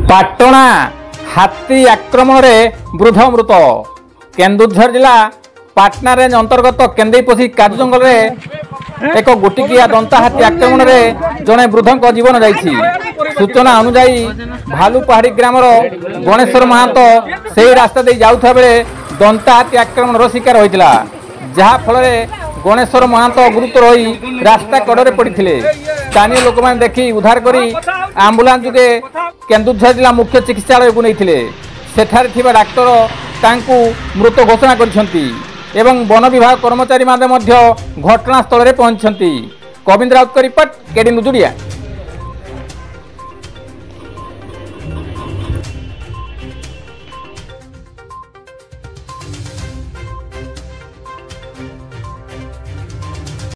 ପାଟଣା ହାତୀ ଆକ୍ରମଣରେ ବୃଦ୍ଧ ମୃତ। କେନ୍ଦୁଝର ଜିଲ୍ଲା ପାଟନା ରେଞ୍ଜ ଅନ୍ତର୍ଗତ କେନ୍ଦେଇପୋଷି କାଜୁ ଜଙ୍ଗଲରେ ଏକ ଗୋଟିକିଆ ଦନ୍ତା ହାତୀ ଆକ୍ରମଣରେ ଜଣେ ବୃଦ୍ଧଙ୍କ ଜୀବନ ଯାଇଛି। ସୂଚନା ଅନୁଯାୟୀ ଭାଲୁପାହାଡ଼ି ଗ୍ରାମର ଗଣେଶ୍ୱର ମହାନ୍ତ ସେହି ରାସ୍ତା ଦେଇ ଯାଉଥିବା ବେଳେ ଦନ୍ତା ହାତୀ ଆକ୍ରମଣର ଶିକାର ହୋଇଥିଲା, ଯାହାଫଳରେ ଗଣେଶ୍ୱର ମହାନ୍ତ ଗୁରୁତର ହୋଇ ରାସ୍ତା କଡ଼ରେ ପଡ଼ିଥିଲେ। ସ୍ଥାନୀୟ ଲୋକମାନେ ଦେଖି ଉଦ୍ଧାର କରି ଆମ୍ବୁଲାନ୍ସ ଯୋଗେ କେନ୍ଦୁଝର ଜିଲ୍ଲା ମୁଖ୍ୟ ଚିକିତ୍ସାଳୟକୁ ନେଇଥିଲେ। ସେଠାରେ ଥିବା ଡାକ୍ତର ତାଙ୍କୁ ମୃତ ଘୋଷଣା କରିଛନ୍ତି ଏବଂ ବନ ବିଭାଗ କର୍ମଚାରୀମାନେ ମଧ୍ୟ ଘଟଣାସ୍ଥଳରେ ପହଞ୍ଚିଛନ୍ତି। କବିନ୍ଦ ରାଉତଙ୍କ ରିପୋର୍ଟ, କେଡି ନ୍ୟୁଜ୍ ଓଡ଼ିଆ।